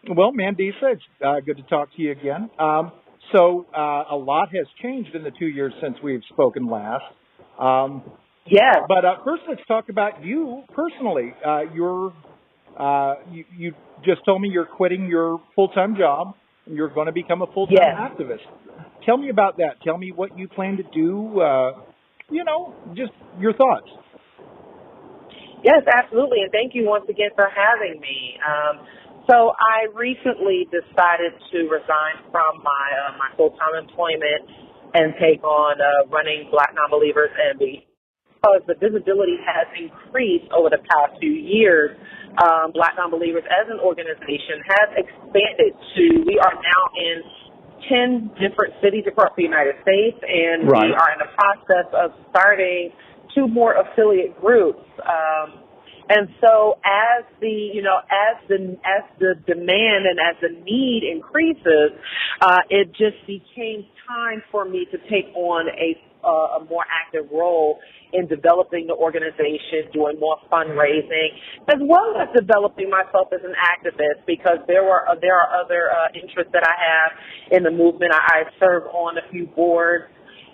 Well, Mandisa, it's good to talk to you again. So a lot has changed in the 2 years since we've spoken last. Um, Yes, but first, let's talk about you personally. You just told me you're quitting your full-time job and you're going to become a full-time yes, activist. Tell me about that. Tell me what you plan to do. Just your thoughts. yes, absolutely. And thank you once again for having me. So I recently decided to resign from my full-time employment and take on running Black Nonbelievers and because the visibility has increased over the past few years. Black Nonbelievers as an organization has expanded we are now in 10 different cities across the United States, and we Right. are in the process of starting two more affiliate groups. And so as the demand and as the need increases, it just became time for me to take on a more active role in developing the organization, doing more fundraising, as well as developing myself as an activist, because there are other interests that I have in the movement. I serve on a few boards.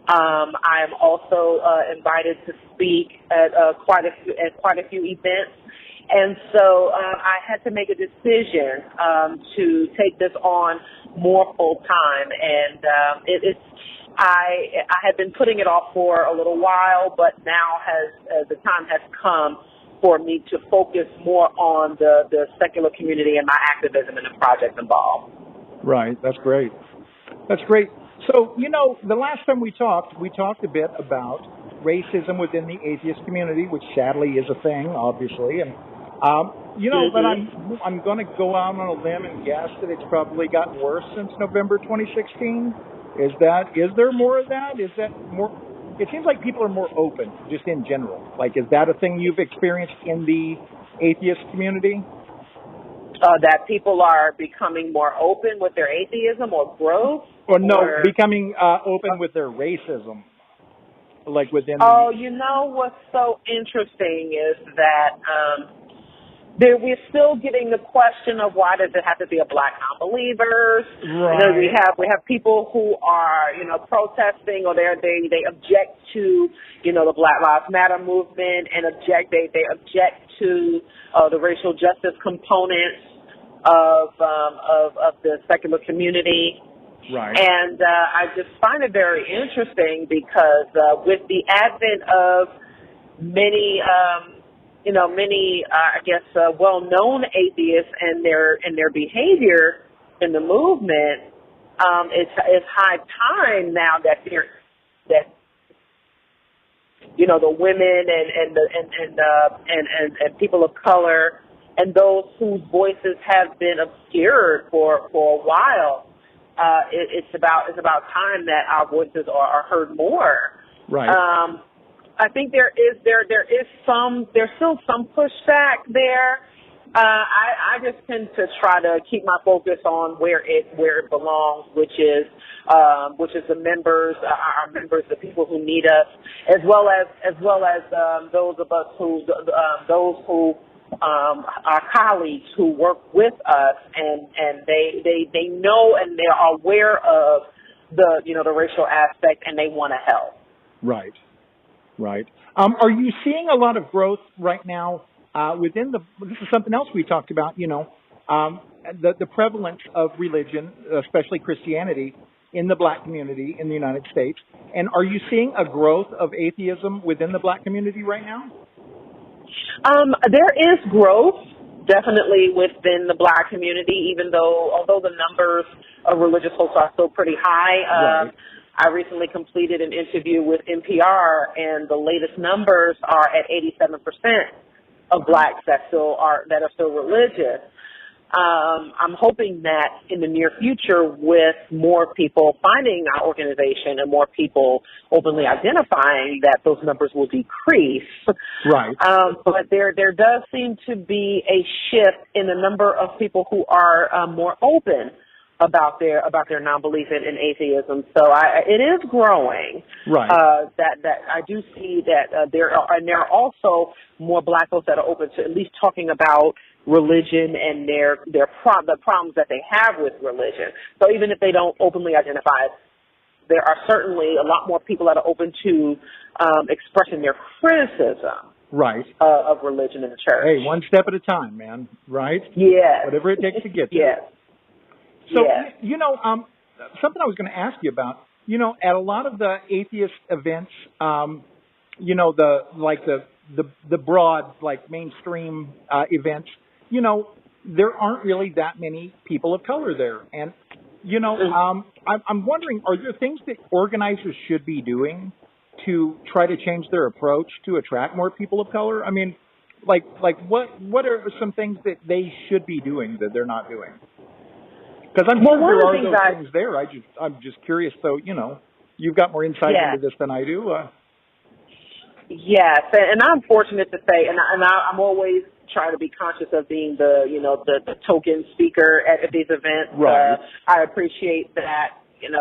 I am also invited to speak at quite a few events, and so I had to make a decision to take this on more full time, and I had been putting it off for a little while, but now the time has come for me to focus more on the secular community and my activism and the projects involved. Right. That's great. That's great. So, the last time we talked a bit about racism within the atheist community, which sadly is a thing, obviously. And, but I'm going to go out on a limb and guess that it's probably gotten worse since November 2016. Is there more of that? Is that more? It seems like people are more open, just in general. Like, is that a thing you've experienced in the atheist community? That people are becoming more open with their atheism or growth? Or no, becoming open with their racism, like within Oh, what's so interesting is that we're still getting the question of why does it have to be a Black Nonbelievers? Right. We have people who are protesting, or they object to the Black Lives Matter movement, and they object to the racial justice components of the secular community. Right. And I just find it very interesting because with the advent of many well-known atheists and their behavior in the movement, it's high time now that the women and people of color and those whose voices have been obscured for a while. It's about time that our voices are heard more. Right. I think there's still some pushback there. I just tend to try to keep my focus on where it belongs, which is the members, our members, the people who need us, as well as those of us who our colleagues who work with us, and they know and they are aware of the racial aspect, and they want to help. Right. Right. Are you seeing a lot of growth right now within this is something else we talked about, the prevalence of religion, especially Christianity, in the Black community in the United States. And are you seeing a growth of atheism within the Black community right now? There is growth, definitely, within the Black community, although the numbers of religious folks are still pretty high. Right. I recently completed an interview with NPR, and the latest numbers are at 87% of Blacks that are still religious. I'm hoping that in the near future, with more people finding our organization and more people openly identifying, that those numbers will decrease. Right. But there does seem to be a shift in the number of people who are more open about their non-belief in atheism. So it is growing. Right. That I do see that there are also more Black folks that are open to at least talking about religion and the problems that they have with religion. So even if they don't openly identify it, there are certainly a lot more people that are open to expressing their criticism right. Of religion in the church. Hey, one step at a time, man, right? Yes. Whatever it takes to get there. Yes. So, yes. Something I was going to ask you about, at a lot of the atheist events, the broad, like, mainstream events, there aren't really that many people of color there. And, I'm wondering, are there things that organizers should be doing to try to change their approach to attract more people of color? I mean, what are some things that they should be doing that they're not doing? Because I'm sure there are those things there. I'm just curious. So, you've got more insight into this than I do. Yes, and I'm fortunate to say, and I'm always trying to be conscious of being the token speaker at these events. Right. I appreciate that,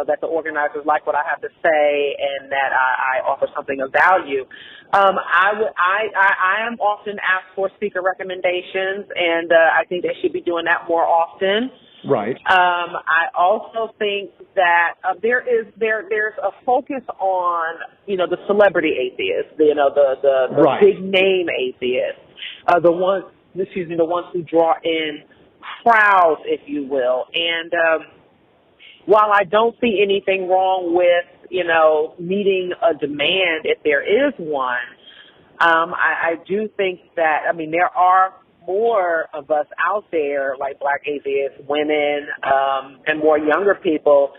that the organizers like what I have to say and that I offer something of value. I am often asked for speaker recommendations, and I think they should be doing that more often. Right. I also think that there's a focus on the celebrity atheists, the right. big name atheists, the ones who draw in crowds, if you will. And while I don't see anything wrong with meeting a demand if there is one, I do think that there are more of us out there, like Black atheists, women, and more younger people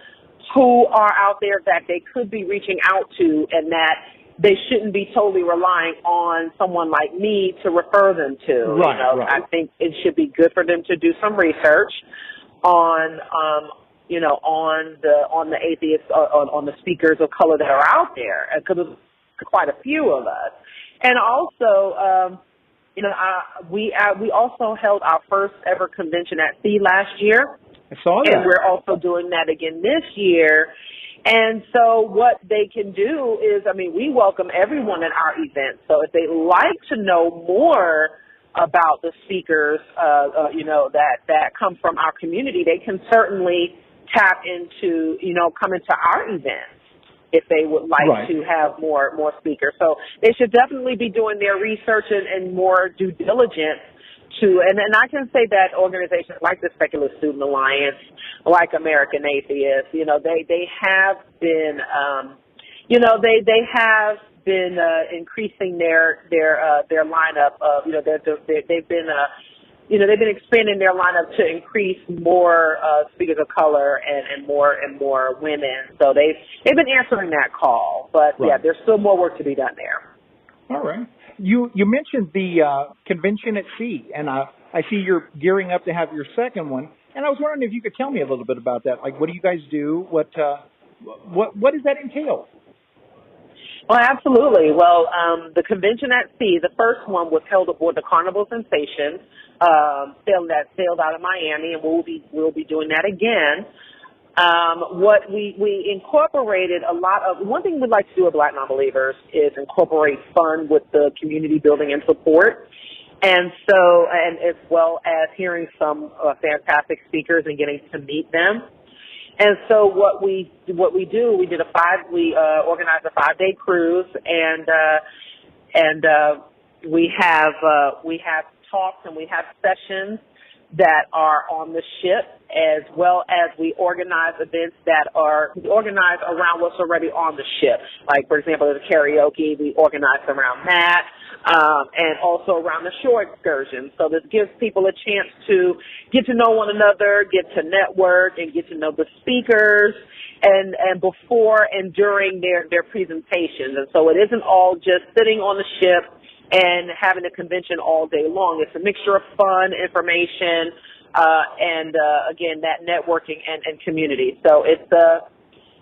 who are out there that they could be reaching out to, and that they shouldn't be totally relying on someone like me to refer them to. Right, right. I think it should be good for them to do some research on the atheists, on the speakers of color that are out there, because there's quite a few of us. And also, we also held our first ever convention at Sea last year. I saw that. And we're also doing that again this year. And so what they can do is, we welcome everyone at our event. So if they'd like to know more about the speakers, that come from our community, they can certainly tap into, coming to our events if they would like right. to have more speakers. So they should definitely be doing their research and more due diligence and I can say that organizations like the Secular Student Alliance, like American Atheists, they have been, they have been increasing their lineup of, they've been expanding their lineup to increase more speakers of color and more women. So they've been answering that call. But right. yeah, there's still more work to be done there. All right. You mentioned the convention at Sea, and I see you're gearing up to have your second one. And I was wondering if you could tell me a little bit about that. Like, what do you guys do? What does that entail? Well, absolutely. Well, the convention at Sea, the first one was held aboard the Carnival Sensation, sailed out of Miami, and we'll be doing that again. What we incorporated one thing we'd like to do at Black Nonbelievers is incorporate fun with the community building and support. And so, and as well as hearing some fantastic speakers and getting to meet them. And so what we do, we organized a 5-day cruise, and we have talks and we have sessions that are on the ship, as well as we organize events that are organized around what's already on the ship. Like, for example, the karaoke, we organize around that, and also around the shore excursion. So this gives people a chance to get to know one another, get to network, and get to know the speakers, and before and during their presentations. And so it isn't all just sitting on the ship and having a convention all day long. It's a mixture of fun, information, and again, that networking and community. So it's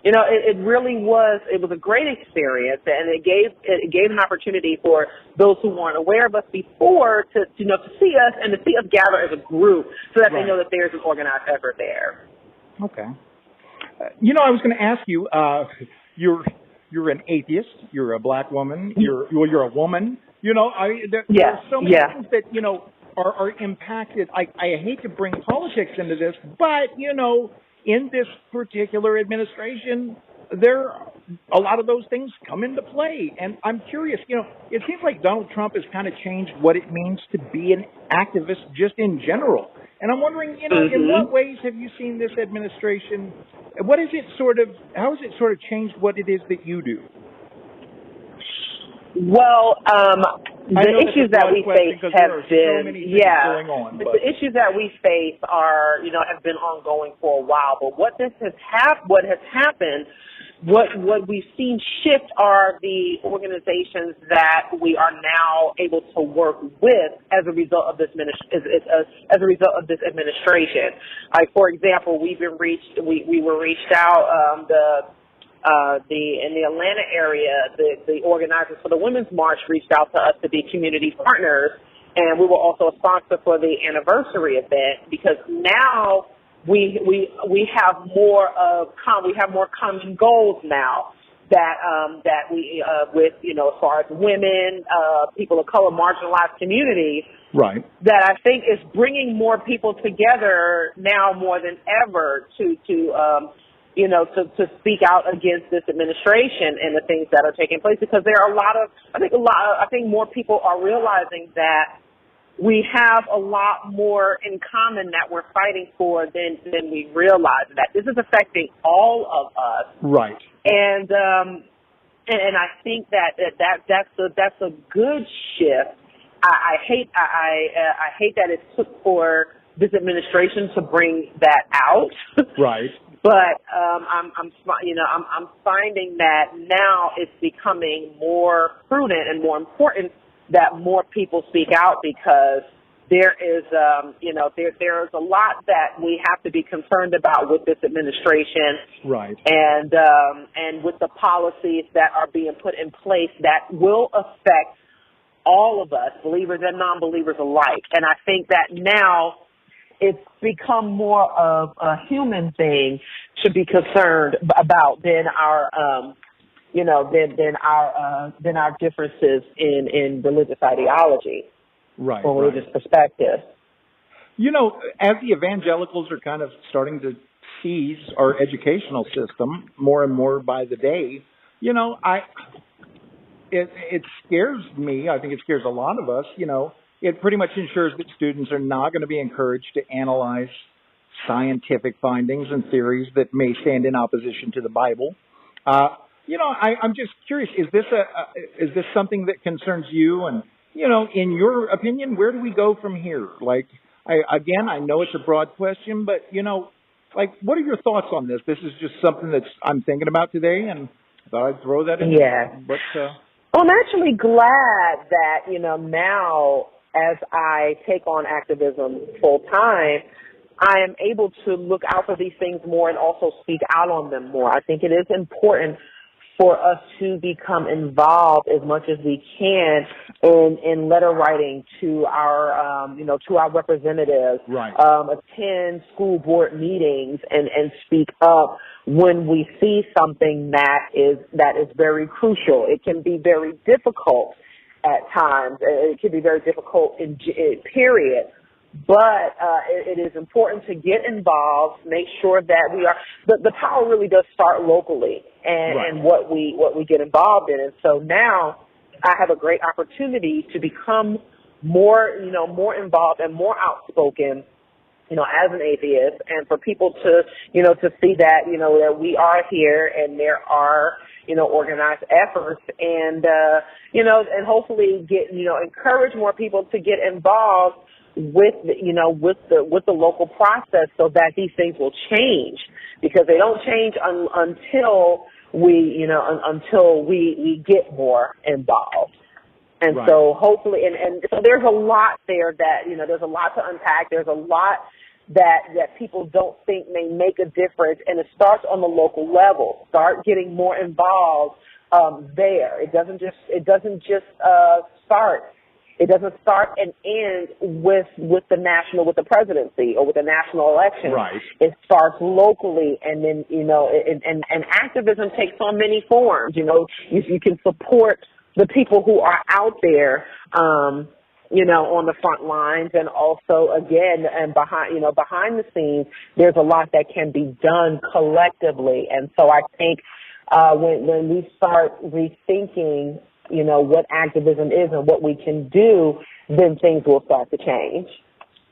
it really was a great experience, and it gave an opportunity for those who weren't aware of us before to see us and to see us gather as a group, so that right. they know that there's an organized effort there. Okay. I was going to ask you. You're an atheist. You're a Black woman. You're a woman. There's so many things that, are impacted. I hate to bring politics into this, but, in this particular administration, a lot of those things come into play. And I'm curious, it seems like Donald Trump has kind of changed what it means to be an activist just in general. And I'm wondering, in what ways have you seen this administration? How has it sort of changed what it is that you do? Well, the issues that we face have been, going on, the issues that we face are, have been ongoing for a while. But what has happened, what we've seen shift are the organizations that we are now able to work with as a result of this administration. Like, for example, we were reached out, in the Atlanta area, the organizers for the Women's March reached out to us to be community partners, and we were also a sponsor for the anniversary event, because now we have more common goals now that we with as far as women, people of color, marginalized communities. Right. That I think is bringing more people together now more than ever to speak out against this administration and the things that are taking place, because there are I think more people are realizing that we have a lot more in common that we're fighting for than we realize, that this is affecting all of us. Right. And I think that's a good shift. I hate that it took for this administration to bring that out. Right. But I'm finding that now it's becoming more prudent and more important that more people speak out, because there is there is a lot that we have to be concerned about with this administration. Right. And with the policies that are being put in place that will affect all of us, believers and non-believers alike. And I think that now it's become more of a human thing to be concerned about than our differences in religious ideology, right, or religious perspective. As the evangelicals are kind of starting to seize our educational system more and more by the day, it scares me. I think it scares a lot of us. It pretty much ensures that students are not going to be encouraged to analyze scientific findings and theories that may stand in opposition to the Bible. I'm just curious, is this something that concerns you? And, in your opinion, where do we go from here? I know it's a broad question, but, what are your thoughts on this? This is just something I'm thinking about today, and I thought I'd throw that in. Yeah. But, well, I'm actually glad that, now, as I take on activism full time, I am able to look out for these things more and also speak out on them more. I think it is important for us to become involved as much as we can in letter writing to our, to our representatives, right. Attend school board meetings and speak up when we see something that is very crucial. It can be very difficult at times. It can be very difficult in period. But it is important to get involved, make sure that we are the power really does start locally and what we get involved in. And so now I have a great opportunity to become more involved and more outspoken, as an atheist, and for people to see that, that we are here and there are, organized efforts and hopefully encourage more people to get involved with the local process, so that these things will change, because they don't change until we get more involved. And so hopefully, and so there's a lot there that, there's a lot to unpack. There's a lot that people don't think may make a difference, and it starts on the local level. Start getting more involved there. It doesn't just start. It doesn't start and end with the presidency or with the national election. Right. It starts locally, and then and activism takes on many forms. You can support the people who are out there, on the front lines, and also again, and behind the scenes, there's a lot that can be done collectively. And so I think when we start rethinking, what activism is and what we can do, then things will start to change.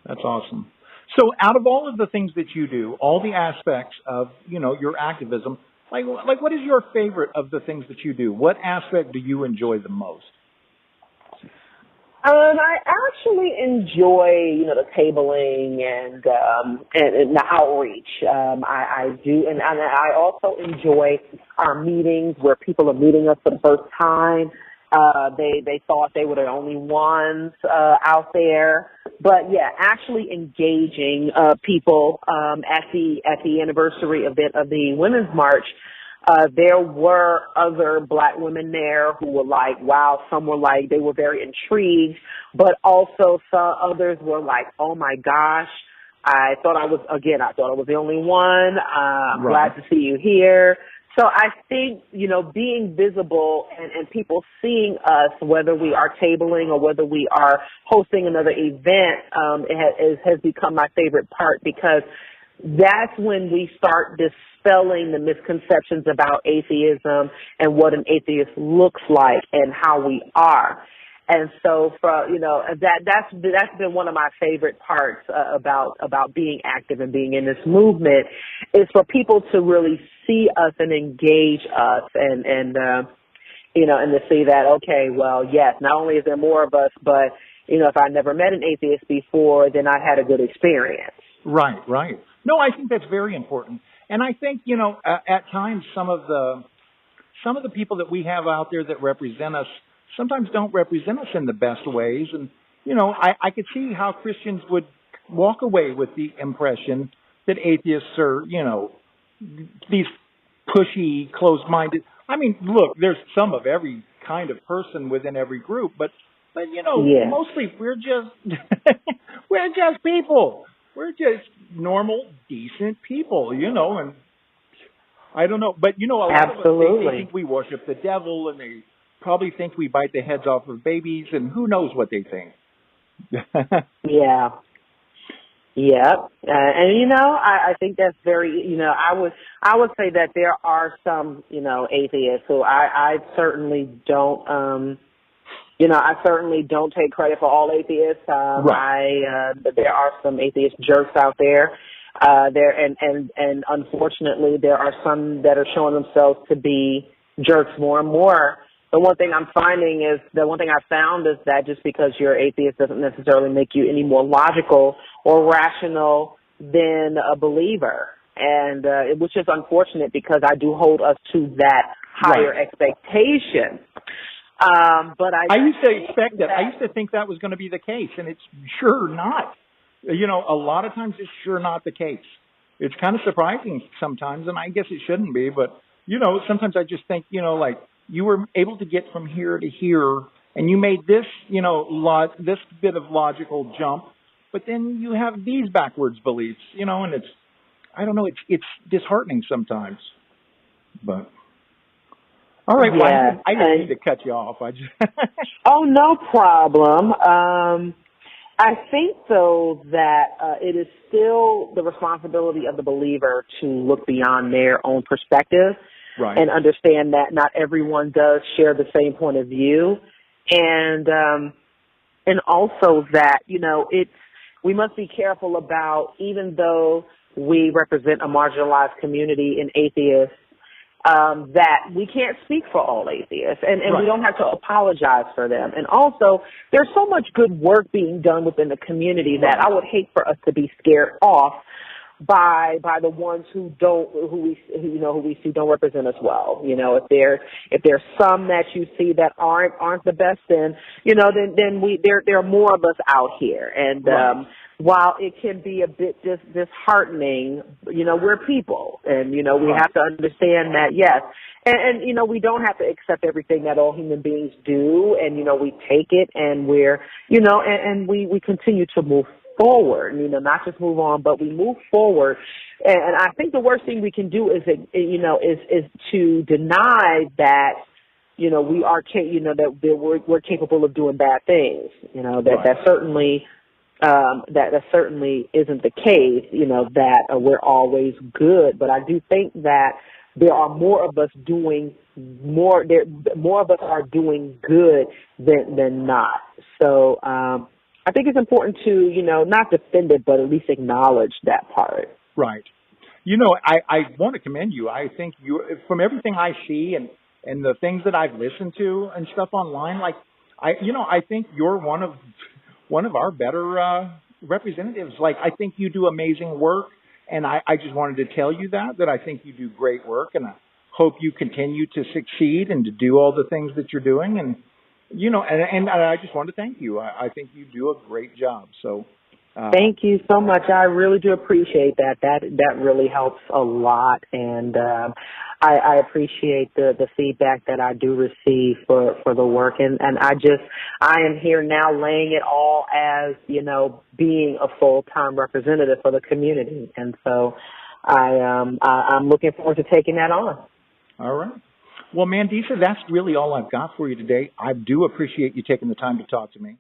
That's awesome. So out of all of the things that you do, all the aspects of, your activism, like what is your favorite of the things that you do? What aspect do you enjoy the most? I actually enjoy, the tabling and the outreach. I do, and I also enjoy our meetings where people are meeting us for the first time. They thought they were the only ones out there, but yeah, actually engaging people at the anniversary event of the Women's March. There were other Black women there who were like, wow, some were like, they were very intrigued, but also some others were like, oh my gosh, I thought I was the only one. I'm glad to see you here. So I think, being visible and people seeing us, whether we are tabling or whether we are hosting another event, has become my favorite part, because that's when we start dispelling the misconceptions about atheism and what an atheist looks like and how we are. And so, that's been one of my favorite parts about being active and being in this movement, is for people to really see us and engage us, and to see that, okay, well, yes, not only is there more of us, but if I never met an atheist before, then I had a good experience. Right. No, I think that's very important. And I think, at times some of the people that we have out there that represent us sometimes don't represent us in the best ways. And, I could see how Christians would walk away with the impression that atheists are, these pushy, closed-minded. I mean, look, there's some of every kind of person within every group, but mostly we're just we're just people. We're just normal, decent people, and I don't know. But, a lot Absolutely. of us, they think we worship the devil, and they probably think we bite the heads off of babies, and who knows what they think. Yeah. And, I think that's very, I would say that there are some, atheists who I certainly don't, I certainly don't take credit for all atheists. There are some atheist jerks out there. And unfortunately, there are some that are showing themselves to be jerks more and more. The one thing I found is that just because you're atheist doesn't necessarily make you any more logical or rational than a believer. And which is unfortunate, because I do hold us to that higher expectation. But I used to expect that. I used to think that was going to be the case, and it's sure not. A lot of times it's sure not the case. It's kind of surprising sometimes, and I guess it shouldn't be, but, sometimes I just think, like, you were able to get from here to here, and you made this, this bit of logical jump, but then you have these backwards beliefs, and it's, I don't know, it's disheartening sometimes, but. All right, well, I didn't mean to cut you off. Oh, no problem. I think, though, that it is still the responsibility of the believer to look beyond their own perspective and understand that not everyone does share the same point of view, and also that, we must be careful about, even though we represent a marginalized community in atheists, that we can't speak for all atheists, and we don't have to apologize for them. And also, there's so much good work being done within the community that I would hate for us to be scared off by the ones who we see don't represent us well. If there's some that you see that aren't the best, then there are more of us out here. And while it can be a bit disheartening, we're people, and we have to understand that, yes. And we don't have to accept everything that all human beings do, and we take it, and we're and we continue to move forward, not just move on, but we move forward. And I think the worst thing we can do is to deny that we are, that we're capable of doing bad things. Right. That certainly isn't the case. That we're always good, but I do think that there are more of us doing more. More of us are doing good than not. So I think it's important to not defend it, but at least acknowledge that part. Right. I want to commend you. I think from everything I see and the things that I've listened to and stuff online, like I think you're one of our better representatives. Like, I think you do amazing work, and I just wanted to tell you that I think you do great work, and I hope you continue to succeed and to do all the things that you're doing. And and I just want to thank you. I think you do a great job. So. Thank you so much. I really do appreciate that. That really helps a lot, and I appreciate the feedback that I do receive for the work, and I am here now laying it all as being a full-time representative for the community, and so I'm looking forward to taking that on. All right. Well, Mandisa, that's really all I've got for you today. I do appreciate you taking the time to talk to me.